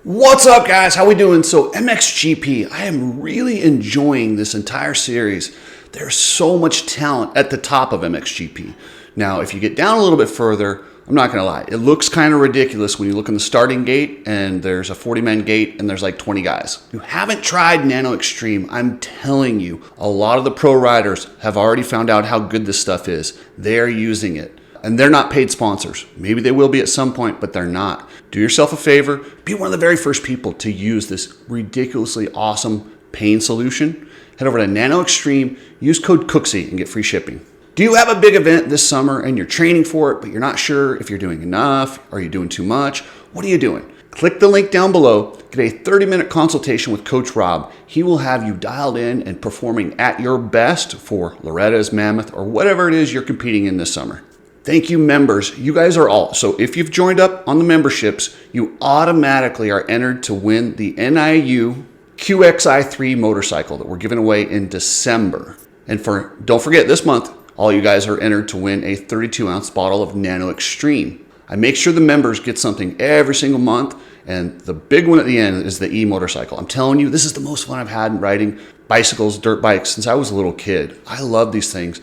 What's up, guys? How we doing? So MXGP, I am really enjoying this entire series. There's so much talent at the top of MXGP. Now, if you get down a little bit further, I'm not gonna lie, it looks kind of ridiculous when you look in the starting gate and there's a 40-man gate and there's like 20 guys. If you haven't tried Nano-Xtreme, I'm telling you, a lot of the pro riders have already found out how good this stuff is. They're using it. And they're not paid sponsors. Maybe they will be at some point, but they're not. Do yourself a favor, be one of the very first people to use this ridiculously awesome pain solution. Head over to Nano-Xtreme, use code COOKSY and get free shipping. Do you have a big event this summer and you're training for it, but you're not sure if you're doing enough? Are you doing too much? What are you doing? Click the link down below, get a 30-minute consultation with Coach Rob. He will have you dialed in and performing at your best for Loretta's, Mammoth, or whatever it is you're competing in this summer. Thank you, members. You guys are all. So if you've joined up on the memberships, you automatically are entered to win the NIU QXi3 motorcycle that we're giving away in December. And don't forget, this month, all you guys are entered to win a 32-ounce bottle of Nano-Xtreme. I make sure the members get something every single month, and the big one at the end is the e-motorcycle. I'm telling you, this is the most fun I've had riding bicycles, dirt bikes, since I was a little kid. I love these things.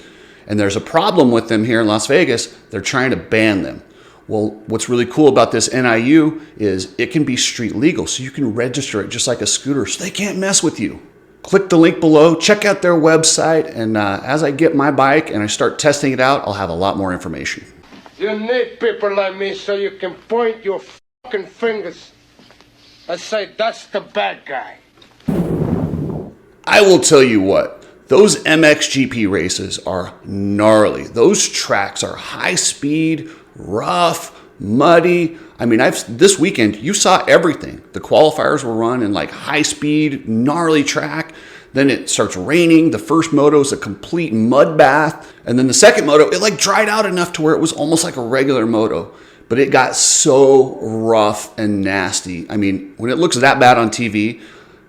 And there's a problem with them here in Las Vegas. They're trying to ban them. Well, what's really cool about this NIU is it can be street legal, so you can register it just like a scooter, so they can't mess with you. Click the link below, check out their website, and as I get my bike and I start testing it out, I'll have a lot more information. You need people like me so you can point your fucking fingers and say, that's the bad guy. I will tell you what. Those MXGP races are gnarly. Those tracks are high speed, rough, muddy. I mean, this weekend, you saw everything. The qualifiers were run in like high speed, gnarly track. Then it starts raining. The first moto is a complete mud bath. And then the second moto, it like dried out enough to where it was almost like a regular moto. But it got so rough and nasty. I mean, when it looks that bad on TV,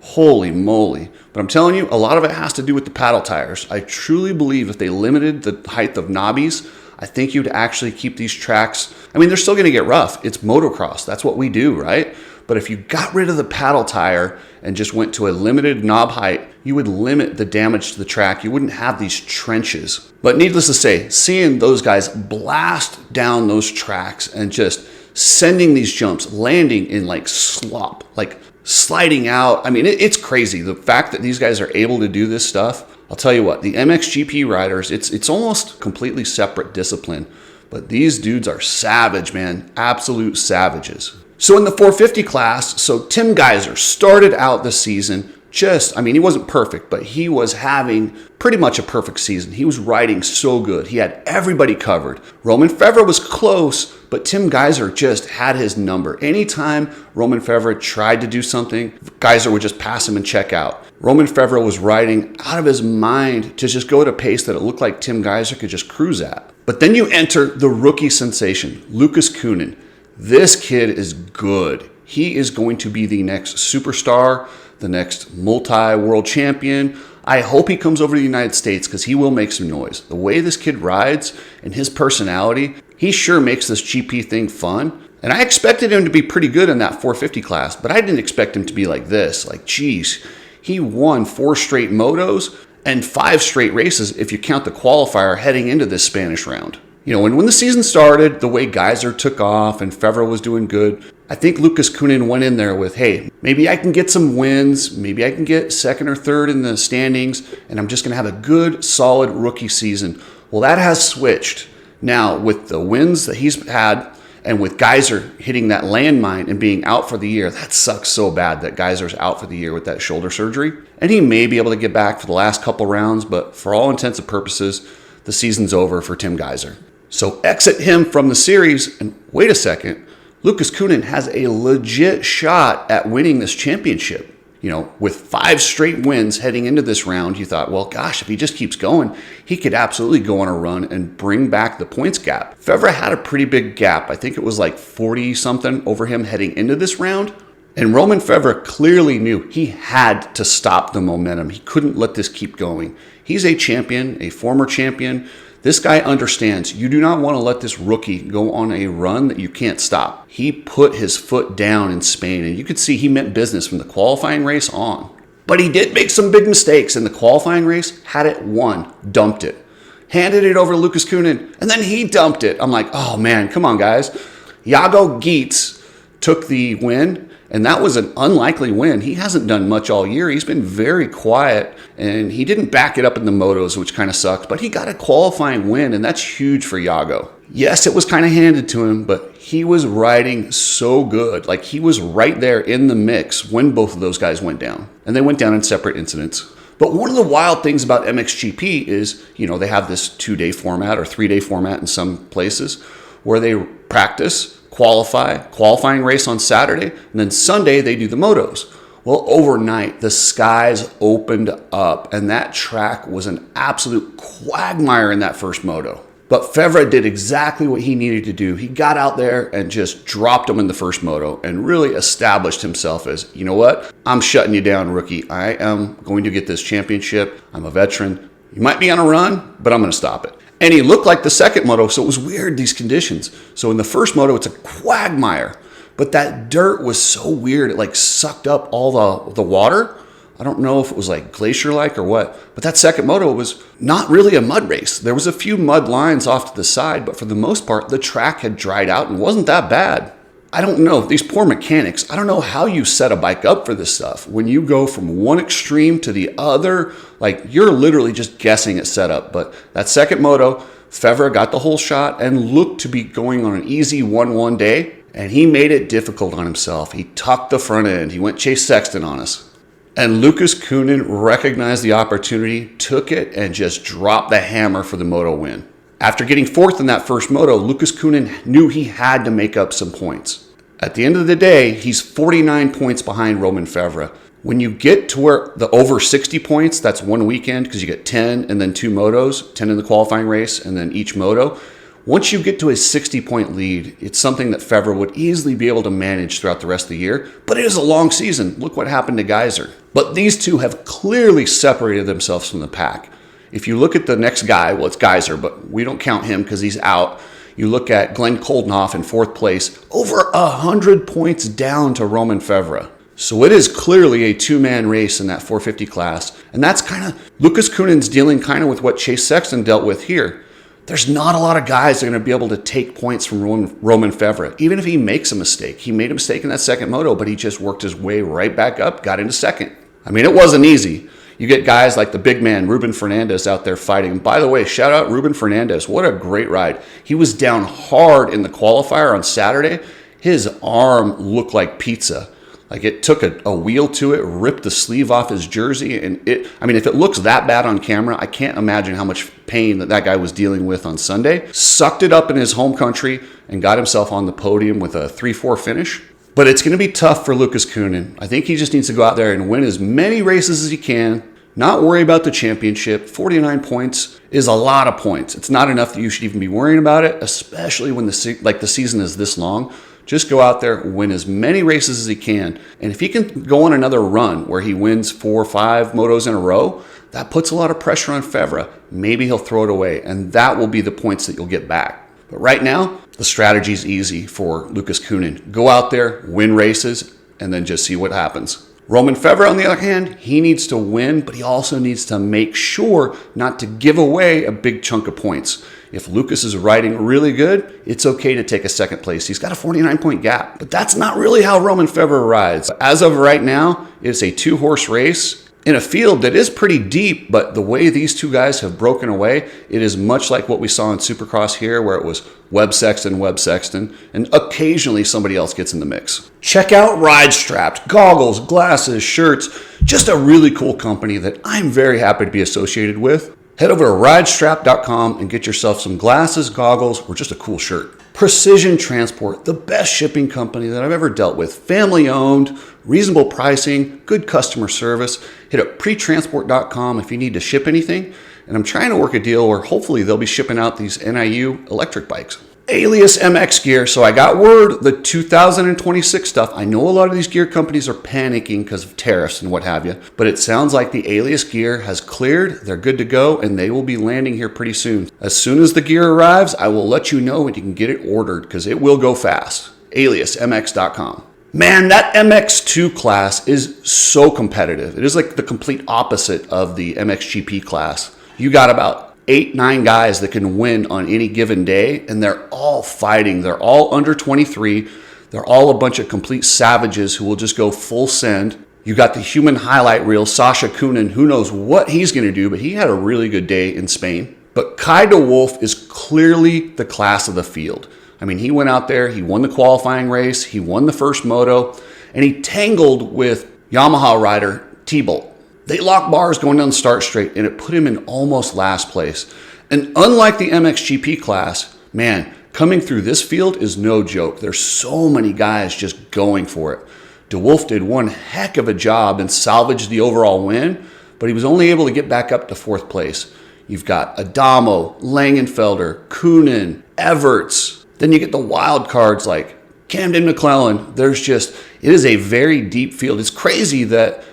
holy moly. But I'm telling you, a lot of it has to do with the paddle tires. I truly believe if they limited the height of knobbies, I think you'd actually keep these tracks. I mean, they're still going to get rough. It's motocross. That's what we do, right? But if you got rid of the paddle tire and just went to a limited knob height, you would limit the damage to the track. You wouldn't have these trenches. But needless to say, seeing those guys blast down those tracks and just sending these jumps, landing in like slop, like sliding out. I mean, it's crazy. The fact that these guys are able to do this stuff, I'll tell you what, the MXGP riders, it's almost completely separate discipline, but these dudes are savage, man, absolute savages. So in the 450 class, so Tim Geiser started out the season he wasn't perfect, but he was having pretty much a perfect season. He was riding so good. He had everybody covered. Roman Febvre was close, but Tim Geiser just had his number. Anytime Roman Febvre tried to do something, Geiser would just pass him and check out. Roman Febvre was riding out of his mind to just go at a pace that it looked like Tim Geiser could just cruise at. But then you enter the rookie sensation, Lucas Kunin. This kid is good. He is going to be the next superstar, the next multi-world champion. I hope he comes over to the United States because he will make some noise. The way this kid rides and his personality, he sure makes this GP thing fun. And I expected him to be pretty good in that 450 class, but I didn't expect him to be like this. Like, geez, he won 4 straight motos and 5 straight races if you count the qualifier heading into this Spanish round. You know, when the season started, the way Geiser took off and Febvre was doing good, I think Lucas Kunin went in there with, hey, maybe I can get some wins, maybe I can get second or third in the standings, and I'm just going to have a good, solid rookie season. Well, that has switched. Now, with the wins that he's had, and with Geiser hitting that landmine and being out for the year, that sucks so bad that Geiser's out for the year with that shoulder surgery. And he may be able to get back for the last couple rounds, but for all intents and purposes, the season's over for Tim Geiser. So exit him from the series, and wait a second, Lucas Kunin has a legit shot at winning this championship. You know, with 5 straight wins heading into this round, you thought, well, gosh, if he just keeps going, he could absolutely go on a run and bring back the points gap. Febvre had a pretty big gap. I think it was like 40-something over him heading into this round. And Roman Febvre clearly knew he had to stop the momentum. He couldn't let this keep going. He's a champion, a former champion. This guy understands you do not want to let this rookie go on a run that you can't stop. He put his foot down in Spain, and you could see he meant business from the qualifying race on. But he did make some big mistakes in the qualifying race, had it won, dumped it, handed it over to Lucas Koenen, and then he dumped it. I'm like, oh man, come on guys. Jago Geets took the win, and that was an unlikely win. He hasn't done much all year. He's been very quiet, and he didn't back it up in the motos, which kind of sucked, but he got a qualifying win, and that's huge for Jago. Yes, it was kind of handed to him, but he was riding so good. Like, he was right there in the mix when both of those guys went down, and they went down in separate incidents. But one of the wild things about MXGP is, they have this 2-day format or 3-day format in some places where they practice, qualifying race on Saturday, and then Sunday they do the motos. Well, overnight the skies opened up, and that track was an absolute quagmire in that first moto. But Febvre did exactly what he needed to do. He got out there and just dropped him in the first moto and really established himself as, you know what? I'm shutting you down, rookie. I am going to get this championship. I'm a veteran. You might be on a run, but I'm going to stop it. And he looked like the second moto, so it was weird, these conditions. So in the first moto, it's a quagmire, but that dirt was so weird. It like sucked up all the water. I don't know if it was like glacier-like or what, but that second moto was not really a mud race. There was a few mud lines off to the side, but for the most part, the track had dried out and wasn't that bad. I don't know, these poor mechanics, I don't know how you set a bike up for this stuff. When you go from one extreme to the other, like you're literally just guessing at setup. But that second moto, Febvre got the whole shot and looked to be going on an easy 1-1 day, and he made it difficult on himself. He tucked the front end, he went Chase Sexton on us. And Lucas Koenen recognized the opportunity, took it, and just dropped the hammer for the moto win. After getting fourth in that first moto, Lucas Koenen knew he had to make up some points. At the end of the day, he's 49 points behind Romain Febvre. When you get to where the over 60 points, that's one weekend because you get 10 and then 2 motos, 10 in the qualifying race and then each moto. Once you get to a 60-point lead, it's something that Febvre would easily be able to manage throughout the rest of the year, but it is a long season. Look what happened to Geiser. But these two have clearly separated themselves from the pack. If you look at the next guy, well, it's Geiser, but we don't count him because he's out. You look at Glenn Koldenhoff in 4th place, over 100 points down to Romain Febvre. So it is clearly a 2-man race in that 450 class. And that's kind of, Lucas Koenen's dealing kind of with what Chase Sexton dealt with here. There's not a lot of guys that are going to be able to take points from Romain Febvre, even if he makes a mistake. He made a mistake in that second moto, but he just worked his way right back up, got into second. I mean, it wasn't easy. You get guys like the big man, Ruben Fernandez, out there fighting. And by the way, shout out Ruben Fernandez. What a great ride. He was down hard in the qualifier on Saturday. His arm looked like pizza. Like it took a wheel to it, ripped the sleeve off his jersey. And if it looks that bad on camera, I can't imagine how much pain that guy was dealing with on Sunday. Sucked it up in his home country and got himself on the podium with a 3-4 finish. But it's going to be tough for Lucas Koenen. I think he just needs to go out there and win as many races as he can, not worry about the championship. 49 points is a lot of points. It's not enough that you should even be worrying about it, especially when the season is this long. Just go out there, win as many races as he can. And if he can go on another run where he wins 4 or 5 motos in a row, that puts a lot of pressure on Febvre. Maybe he'll throw it away, and that will be the points that you'll get back. But right now, the strategy is easy for Lucas Koenen. Go out there, win races, and then just see what happens. Romain Febvre, on the other hand, he needs to win, but he also needs to make sure not to give away a big chunk of points. If Lucas is riding really good, it's okay to take a second place. He's got a 49-point gap, but that's not really how Romain Febvre rides. As of right now, it's a 2-horse race in a field that is pretty deep, but the way these two guys have broken away, it is much like what we saw in Supercross here, where it was Webb Sexton, and occasionally somebody else gets in the mix. Check out Ride Strapped, goggles, glasses, shirts, just a really cool company that I'm very happy to be associated with. Head over to ridestrap.com and get yourself some glasses, goggles, or just a cool shirt. Precision Transport, the best shipping company that I've ever dealt with. Family owned, reasonable pricing, good customer service. Hit up pretransport.com if you need to ship anything. And I'm trying to work a deal where hopefully they'll be shipping out these NIU electric bikes. Alias MX gear. So I got word the 2026 stuff. I know a lot of these gear companies are panicking because of tariffs and what have you, but it sounds like the Alias gear has cleared. They're good to go, and they will be landing here pretty soon. As soon as the gear arrives, I will let you know, and you can get it ordered because it will go fast. AliasMX.com. Man, that MX2 class is so competitive. It is like the complete opposite of the MXGP class. You got about 8-9 guys that can win on any given day, and they're all fighting. They're all under 23. They're all a bunch of complete savages who will just go full send. You got the human highlight reel, Sasha Kunin. Who knows what he's going to do, but he had a really good day in Spain. But Kai de Wolf is clearly the class of the field. I mean, he went out there, he won the qualifying race, he won the first moto, and he tangled with Yamaha rider T-Bolt. They locked bars going down the start straight, and it put him in almost last place. And unlike the MXGP class, man, coming through this field is no joke. There's so many guys just going for it. De Wolf did one heck of a job and salvaged the overall win, but he was only able to get back up to 4th place. You've got Adamo, Langenfelder, Kunin, Everts. Then you get the wild cards like Camden McClellan. It is a very deep field. It's crazy that,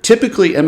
typically the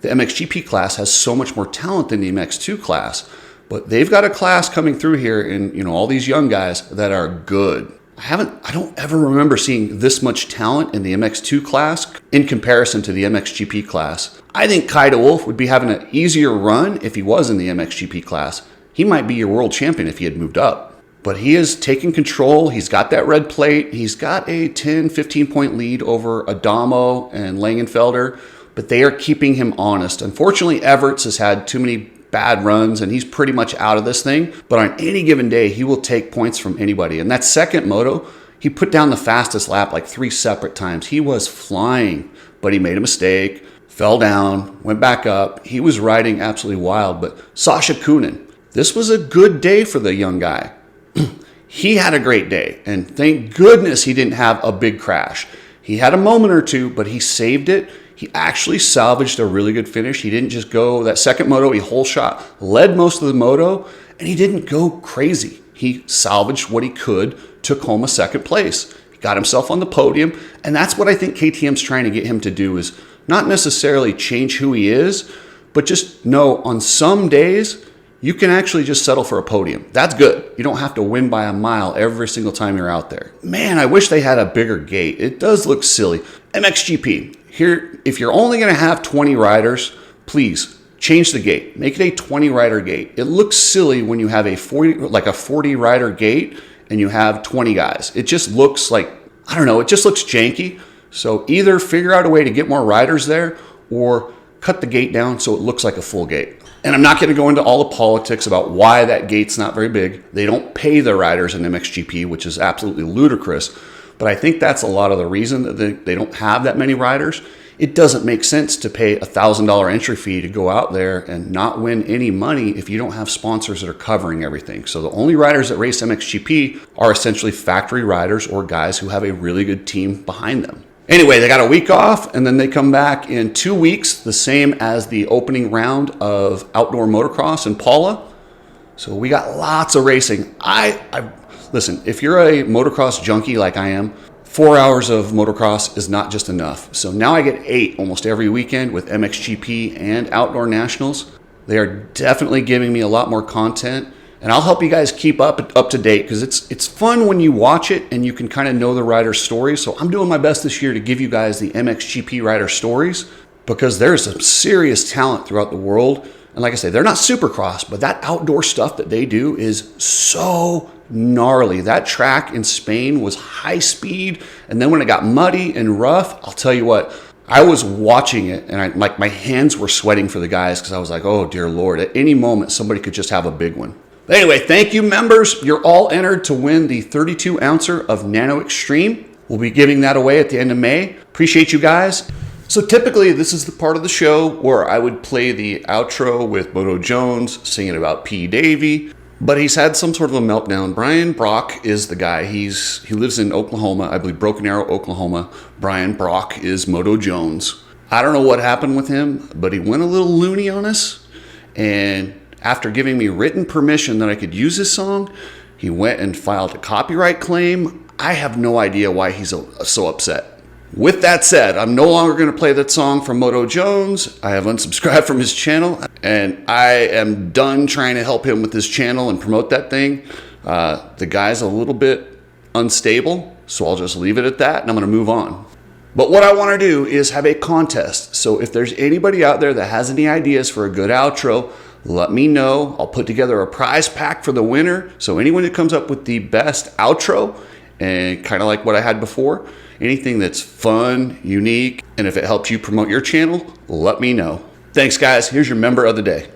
MXGP class has so much more talent than the MX2 class, but they've got a class coming through here and, all these young guys that are good. I don't ever remember seeing this much talent in the MX2 class in comparison to the MXGP class. I think Kai de Wolf would be having an easier run if he was in the MXGP class. He might be your world champion if he had moved up. But he is taking control. He's got that red plate. He's got a 10, 15-point lead over Adamo and Langenfelder, but they are keeping him honest. Unfortunately, Everts has had too many bad runs, and he's pretty much out of this thing. But on any given day, he will take points from anybody. And that second moto, he put down the fastest lap like 3 separate times. He was flying, but he made a mistake, fell down, went back up. He was riding absolutely wild. But Sasha Kunin, this was a good day for the young guy. He had a great day, and thank goodness he didn't have a big crash. He had a moment or two, but he saved it. He actually salvaged a really good finish. He didn't just go that second moto, he whole shot, led most of the moto, and he didn't go crazy. He salvaged what he could, took home a 2nd place. He got himself on the podium, and that's what I think KTM's trying to get him to do, is not necessarily change who he is, but just know on some days, you can actually just settle for a podium. That's good. You don't have to win by a mile every single time you're out there. Man, I wish they had a bigger gate. It does look silly. MXGP, here, if you're only going to have 20 riders, please change the gate. Make it a 20-rider gate. It looks silly when you have a 40-rider gate and you have 20 guys. It just looks like, I don't know, it just looks janky. So either figure out a way to get more riders there or cut the gate down so it looks like a full gate. And I'm not going to go into all the politics about why that gate's not very big. They don't pay the riders in MXGP, which is absolutely ludicrous. But I think that's a lot of the reason that they don't have that many riders. It doesn't make sense to pay a $1,000 entry fee to go out there and not win any money if you don't have sponsors that are covering everything. So the only riders that race MXGP are essentially factory riders or guys who have a really good team behind them. Anyway, they got a week off, and then they come back in 2 weeks, the same as the opening round of outdoor motocross in Paula. So we got lots of racing. Listen, if you're a motocross junkie like I am, 4 hours of motocross is not just enough. So now I get 8 almost every weekend with MXGP and Outdoor Nationals. They are definitely giving me a lot more content. And I'll help you guys keep up to date because it's fun when you watch it and you can kind of know the rider's stories. So I'm doing my best this year to give you guys the MXGP rider stories because there's some serious talent throughout the world. And like I say, they're not supercross, but that outdoor stuff that they do is so gnarly. That track in Spain was high speed. And then when it got muddy and rough, I'll tell you what, I was watching it and my hands were sweating for the guys because I was like, oh, dear Lord, at any moment, somebody could just have a big one. But anyway, thank you, members. You're all entered to win the 32-ouncer of Nano Xtreme. We'll be giving that away at the end of May. Appreciate you guys. So typically, this is the part of the show where I would play the outro with Moto Jones singing about P. Davey, but he's had some sort of a meltdown. Brian Brock is the guy. He lives in Oklahoma, I believe Broken Arrow, Oklahoma. Brian Brock is Moto Jones. I don't know what happened with him, but he went a little loony on us, and after giving me written permission that I could use his song, He went and filed a copyright claim. I have no idea why he's so upset. With that said, I'm no longer going to play that song from Moto Jones. I have unsubscribed from his channel, and I am done trying to help him with his channel and promote that thing. The guy's a little bit unstable, so I'll just leave it at that, and I'm going to move on. But what I want to do is have a contest. So if there's anybody out there that has any ideas for a good outro, let me know. I'll put together a prize pack for the winner. So anyone who comes up with the best outro, and kind of like what I had before, anything that's fun, unique, and if it helps you promote your channel, let me know. Thanks, guys. Here's your member of the day.